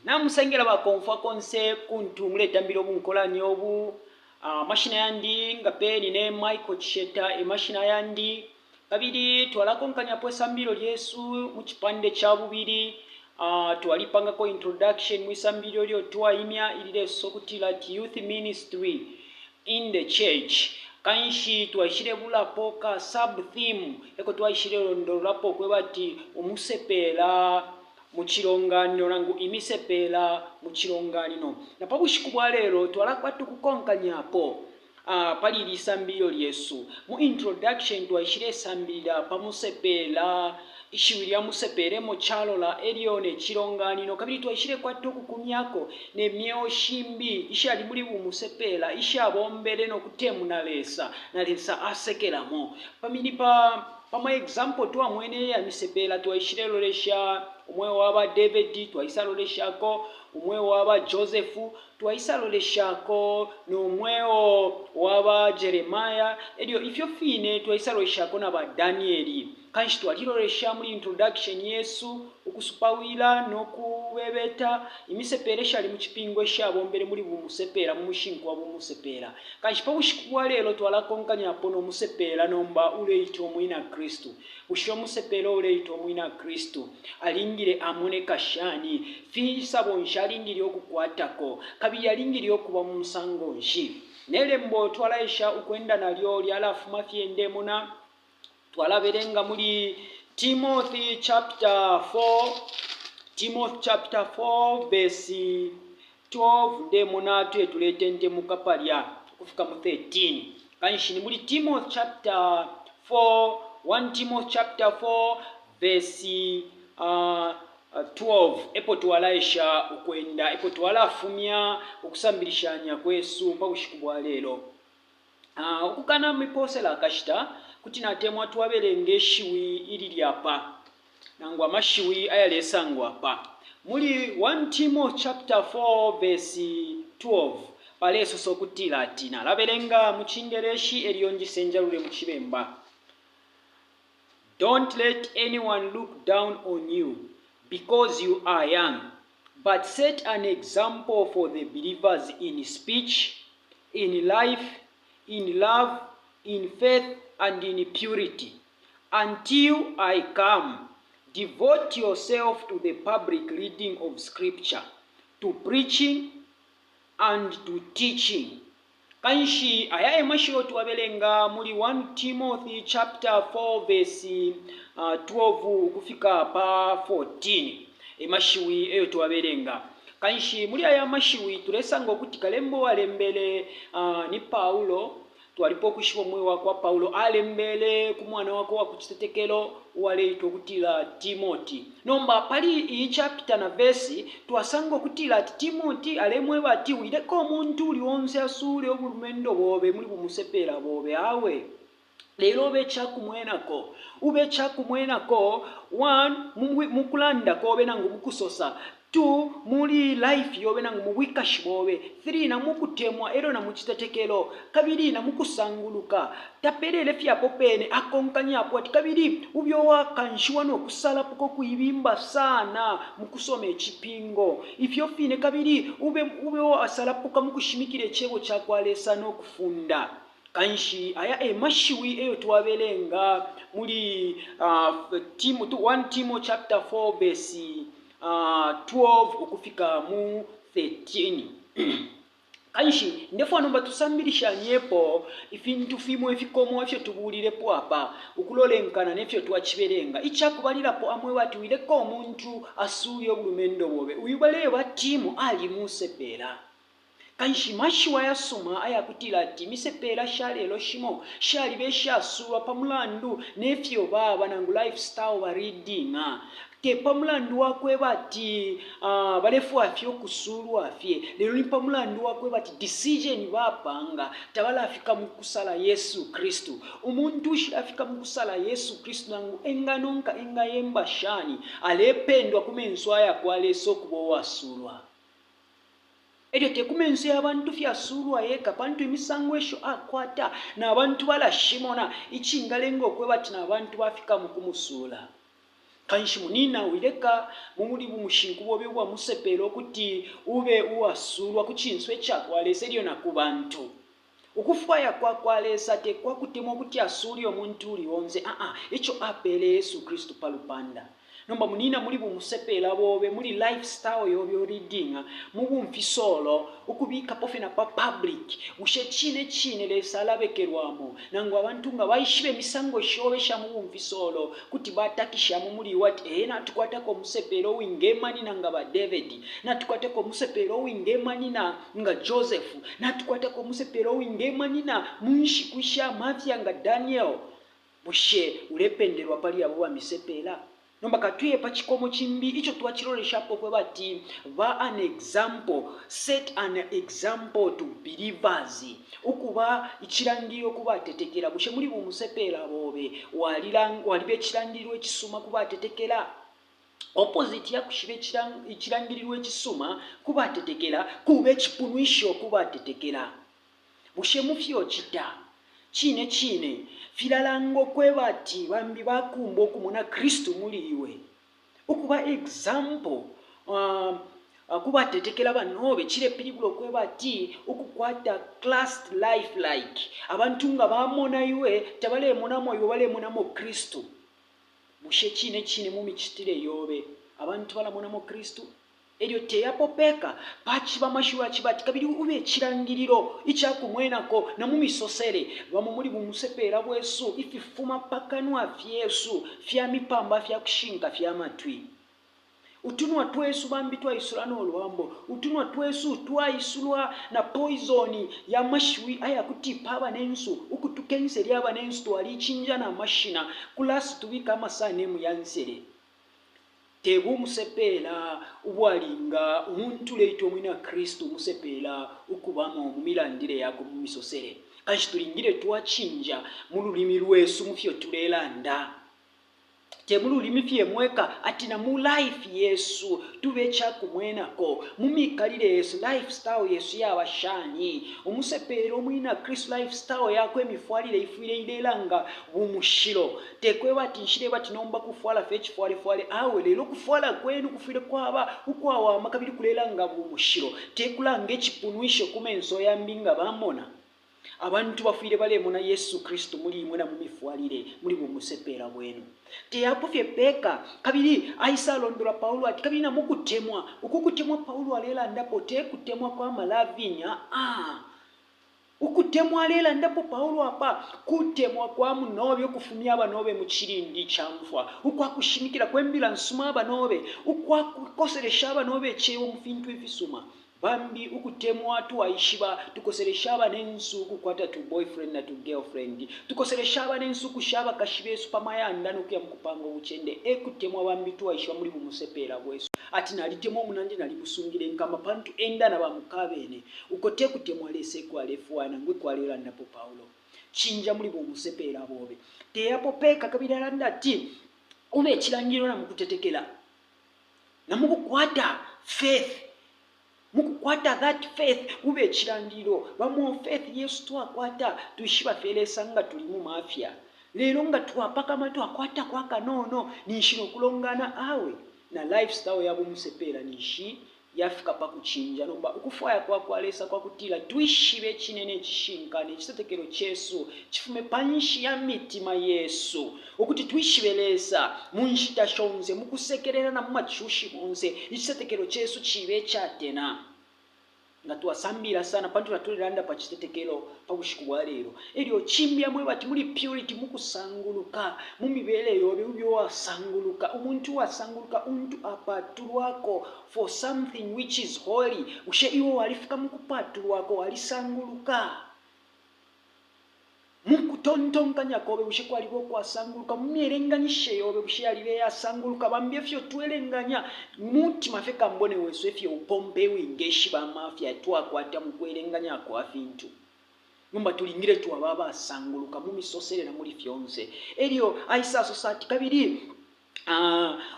namusengera bakonfa konse kuntumule tambiro bunkolani obu mashina yandi nga peni ne Michael Chisheta mashina yandi kabiri twalakonkanya po esambiro lyesu mu kipande kya bubiri twalipangako introduction mu isambiro lyo twayimya ilireso kutila ti youth ministry in the church kanshi twashire bulapo ka sub theme eko twashire londolapo kwebati Imisepela muchilonganiro nangu Imisepela muchilonganiro na pabushiku bwa lero twalakwatu kukonkanyapo pali lisambiro lyesu mu introduction twashire sambira pamusepela ishibi lya musepere mu chalola elyo ne chilonganiro kabiri twashire kwatu kukumyako ne myoshimbi ishali muri bumusepela ishabombere no kutemu nalesa asekeramo pamini pama example twa mwene ya Imisepela twashire lolesha umwe waba David twayisaloleshako umwe waba Joseph twayisaloleshako n'umweo waba Jeremiah elyo ifyo fine twayisaloleshako n'aba Danieli kanshi twalilolesha muri introduction yesu ukusupawila nokubebeta Imisepela eshali mu kipingo eshabombere muri bumusepela mu mushinko wa bumusepela kanshi pabushiku lero twalakonkanya pono musepela nomba uleito mwina Kristu usho musepela uleito mwina Kristu alingire amone kashani fisa bonshi alingire okukwatako kabiri alingire okuba mu musango nshi nelembo twalaisha ukwenda nalyo lyalafu mafyende muna twalaberenga muri Timothy chapter 4 verse 12 de munatu etuletende mukapalya kufika mu 13 kanshi ni muri Timothy chapter 4 1 Timothy chapter 4 verse 12 epo twalaisha ukwenda epo twalafumya okusambirishanya kwesu pabushiku bwa lero okukana miposela kashita kuti natemwa twaberenge eshiwi ili lyapa nangwa amashiwi ayalesangwa pa muri 1 Timothy chapter 4 verse 12 paleso sokutila atina laberenga mu Chingereshi elyo njisenjalule mu Kibemba. Don't let anyone look down on you because you are young, but set an example for the believers in speech, in life, in love, in faith, and in purity. Until I come, devote yourself to the public reading of Scripture, to preaching and to teaching. Kanshi ayaye mashiro twabelenga muri 1 Timothy chapter 4 verse 12 kufika pa 14 emashiwi eyo twabelenga kanshi muri aya mashiwi tulesanga okuti kalembo walembele ni Paulo twalipo kushibo mwe wakwa Paulo alembele kumwana wako wa kuchitekelo waleito kutila Timothy nomba pali iyi chapter na verse twasanga kutila Timothy alemwe bati wireko omuntu uli wonse asule obulumendo bobe muri bumusepela bobe awe lero ube chakumwenako 1 mukulanda kobe nangu mukusosa 2 muri life yobe nangu mubwikashi bobe 3 na mukutemwa ero na muchitetekelo kabiri na mukusanguluka tapelele fyapo pene akonkanya apo ati kabiri ubyo wakanshiwa no kusala puko kuibimba sana mukusome chipingo ifyo fine kabiri ube asala puka mukushimikire chebo chakwalesa no kufunda kanshi aya emashiwi eyo twabelenga muri 1 Timothy chapter 4 verse 12 ukufika mu 13 kanshi ndefo nomba tusambirisha nyepo ifintu fimo efikomo efyo tubulirepo apa ukulolenkana nefyo twachiberenga ichakubalirapo amwe wati wireko omuntu asuli obulumendo bobe uyibale batimu ali musepela kanshi mashiwa yasoma ayakutila ati Imisepela shalelo shimo shali besha suwa pamulandu nefyo baba nangu lifestyle wa reading ke pamulandu wakwe bati balefu afyo kusulu afye lero ni pamulandu wakwe bati decision bapanga tabala afika mukusala Yesu Kristu umuntu shafika mukusala Yesu Kristu nangu enganonka engayemba shani alependwa kumenswa yakwaleso kubo wasulwa elyo tekumense abantu fyasulwa yeka pantu imisango esho akwata n'abantu balashimona ichingalengo kwebati n'abantu bafika mukumusula kanshi munina wileka mumuli bumushingu bwobe bwa Imisepela okuti ube uwasulwa kuchinswe chakwalesa elyo na ku bantu. Ukufwaya kwakwalesa tekwakutima okuti asuli omuntu uli wonze ekyo apele Yesu Kristu palupanda. Nomba munina muli Imisepela bobe muli lifestyle yobyo reading mubumfisolo ukubika pofena pa public ushe chine lesala bekerwamo nango abantu nga bayishibe misango shobe sha mubumfisolo kuti batakisha muli wati natukwata ko Imisepela wingemani nanga ba David natukwata ko Imisepela wingemani na nga Joseph natukwata ko Imisepela wingemani na munshi kusha mafia nga Daniel bushe ulependerwa pali abo ba Imisepela. Nomba katuye pa chikomo chimbi icho twachiroleshapo kwe bati an example, set an example to believers. Ukuba ichirangiro kuba tetekera bushe muri Imisepela bobe walibe ichirangiro ekisuma kuba tetekera. Opposite ya kushibe ichirangiro ekisuma kuba tetekera kube ekipunwisho kuba tetekera. Bushe mufyo chita chine filalango kwebati bambi bakumba okumona Kristu muliwe okuba example kuba tetekela banobe chile pilibula kwebati ukukwata class life like abantu nga bamona iwe tabale monamo iwe bale monamo Kristu. Bushe chine mumichitire yobe abantu bala monamo Kristu elyo teyapopeka pachi bamashuwa chibati kabiri ube chirangiriro ichakumwenako na mumisosere bamumuli Imisepela bwesu ififuma pakanwa fyesu fya mipamba fya kushinga fya matwi. Utunwa twesu bambi twaisula n'olwambo utunwa twesu twaisulwa na poison ya mashwi aya kutipa abanensu ukutukense lya abanensu twali chinja na mashina kulasi tubika amasane mu yansere. Tebu Imisepela ubwalinga umuntu leito mwina Kristu Imisepela ukubamo mumilandile yako mumisosere kanshi tulingire twachinja mululimi lwesu mufyo tulelanda temululimi fye mweka atina mu life Yesu tubecha kumwenako mumikalire Yesu lifestyle Yesu yabashanyi Imisepela omwina Kristu lifestyle yako emifwalire ifwile ilelanga bumushiro tekwe bati nshire bati nomba kufwala fechi fwale awe lelo kufwala kwenu kufile kwaba ukwawa makabiri kulelanga bumushiro tekulanga ekipunwisho kumenso yambinga bamona abantu bafire bale mona Yesu Kristu muri mwena mumifwalire muri Imisepela bwenu teyapofye peka kabiri aisa londola Paulo ati kabiri na mukutemwa ukukutemwa Paulo alela ndapo kutemwa kwa malavinya ukutemwa alela ndapo Paulo apa kutemwa kwa munobe okufumya abanobe mu kirindi kyamfwa ukwakushimikira kwembira nsuma abanobe ukwakukoseresha abanobe chewo mufintu ifisuma bambi ukutemwa tu ishiba tukoseresha abanensu ukukwata tu boyfriend na tu girlfriend tukoseresha abanensu kushaba kashibe supamayanda nokuya mukupango uchende ekutemwa bambi tu ishiba muri Imisepela bwesu ati nalitemwa munanje nali busungire nkama pantu enda na bamukabene ukote kutemwa lese kwa lefuana ngwe kwalela ndapo Paulo chinja muri Imisepela bobe teyapo peka kabira ndati ube chilangiro na mukutetekela na mukukwata faith mukukwata that faith ube chirandiro bamo faith Yesu twakwata tuishiba felesa nga tuli mu mafia lero nga twapaka matu akwata kwaka nono nishino kulongana awe na lifestyle ya Imisepela nishi yafika pa kuchinja nomba ukufaya kwakwalesa kwa kutila tuishibe chinene chishinkane chisetekero chesu chifume panshi ya mitima Yesu ukuti tuishibelesa munshita shonze mukusekerera na mumachushi monse ichisetekero chesu chibe chatena nga tuwasambira sana pantu natuliranda pa chisetekero pa bushiku bwa lero elyo chimbya mwe bati muri purity mukusanguluka mumibele yobe ubyo wasanguluka umuntu wasanguluka umuntu apatulwako for something which is holy ushe iwo walifika mukupatulwako walisanguluka mukutontonkanya kobe bushe kwaliwo kwasanguluka mumierenganyishe yobe bushe yalibe yasanguluka bambye fyo tuelenganya mutima feka mbone wesu efyo upompe wingeshi ba mafia twakwata mukwerenganya kwa ifintu numba tulingire tu ababa asanguluka mumisosere na muri fyonse elyo aisa society kabiri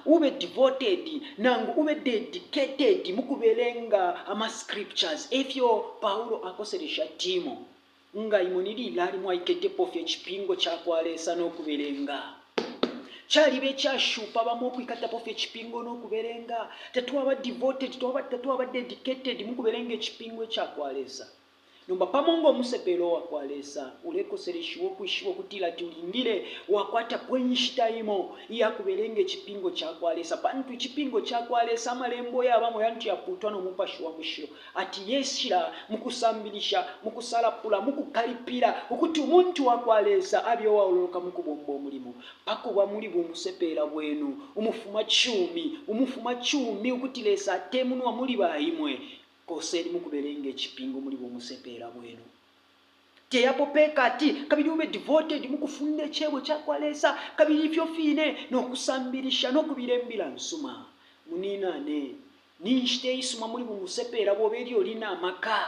ube devoted nangu ube dedicated mukubelenga ama scriptures efyo Paulo akoseresha timo nga imoniri lali mwaikete pofye chipingo chakwalesa nokubelenga Chali bekyashupa bamu okwikatapo ffe ekipingo n'okuberenga tetuwaba devoted tetuwaba dedicated mukuberenga ekipingo ekyakwaleesa nomba pamongo omusepero wakwaleesa ulekosereshiwo kwishiwo kutila tulindire wakwata kwenshitayimo yakuberenga ekipingo kyakwaleesa bantu ekipingo kyakwaleesa amalembo yabamo yantu yaputwa n'omupashi wa mushiro ati yesira mukusambilisha mukusalapula mukukalipira okuti omuntu wakwaleesa abyowawuloloka mukubomba omulimu pakuba muli bw'omusepera bwenu umufuma kyumi okuti leesa ate munwa muli bayimwe koseri mukuberenga ekipingo muli bw'omusepera bwenu teyapopeeka ati kabiri ube devoted mukufunda ekyebwe kyakwaleesa kabiri fyofine n'okusambirisha n'okubirembira nsuma muninane ninshiteisuma muli bw'omusepera bwoba eri olina amaka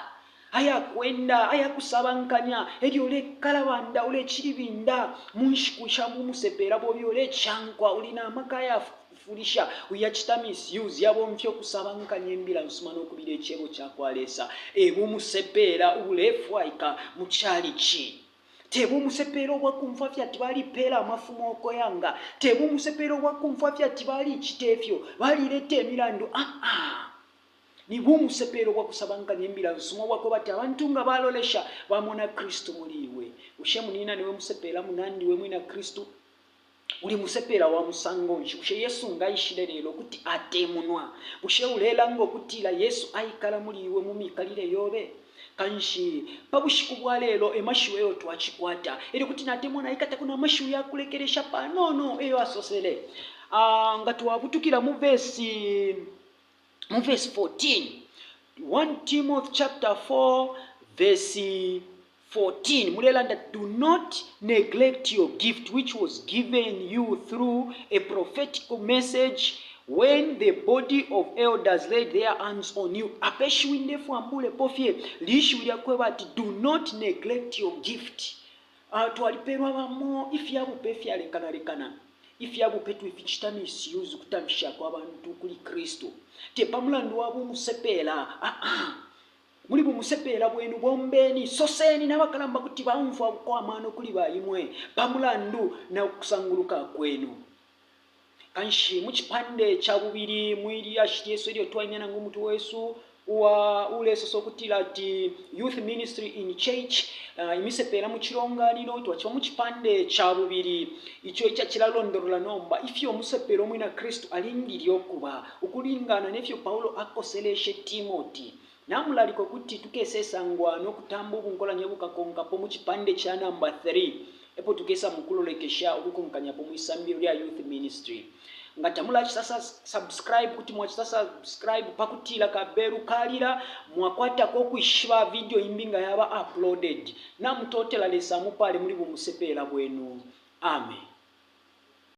ayakwenda ayakusabankanya eri olekalabanda olekiribinda munshikusha mumusepera bwobi olekyankwa olina amaka ayafulisha uyakitamisi yabomfyo kusabankanya embira nsuma n'okubira ekyebo kyakwaleesa ebumusepera ulefwaika mukyali ki tebumusepera obwakumfa fya tibali pera amafumo okoyanga tebumusepera obwakumfa fya tibali kiteefyo balireta emirandu nibo musepero kwa kusabankanya embira nsuma wako bati abantu nga balolesha bamona kristu muliwe ushe munina niwe musepera munandi we mwina kristu uli musepera wa musango nshi ushe yesu ngayishire lero kuti atemunwa ushe ulela ngo kutila yesu aikala muliwe mumikalire yobe kanshi pabushiku bwa lero emashiwe yo twachikwata eri kuti natemona ikata kuna mashiwe yakulekeresha panono eyo asosele nga tuwabutukira mu verse 14, 1 Timothy chapter 4 verse 14. Mulelanda, do not neglect your gift which was given you through a prophetic message when the body of elders laid their hands on you. Apeshiwindefu ambule pofie lishiwilya kwebati, do not neglect your gift. Twaliperwa bamo ifyabu pefya lekana ifyabu petu ifichitamisi yuzu kutamisha kwa bantu kuli kristo tepamulandu wabu musepela muli bumusepela bwenu bombeni soseni nabakalamba kuti bamfa kwa mano kuli bayimwe pamulandu na kusanguluka kwenu kanshi muchipande cha bubiri mwiri yashityeso lyo twanyana ngumutu wesu wa ulesoso kutila ati youth ministry in church imisepela muchironganiro twachiba muchipande cha bubiri icho icha chilalondorola nomba ifyo musepelo mwina kristo alingiri okuba ukulingana nefyo paulo akoseleshe timoti namulaliko kuti tukesesangwa nokutamba obunkolanya bukakonkapo muchipande cha namba 3 epo tukesa mukulolekesha okukonkanyapo muisambiro lya youth ministry ngatamula chisasa subscribe kuti mwachisasa subscribe pakutila kaberu kalira mwakwata ko kuishiba video imbinga yaba uploaded na mutotela lesa mupale muli bumusepela bwenu amen.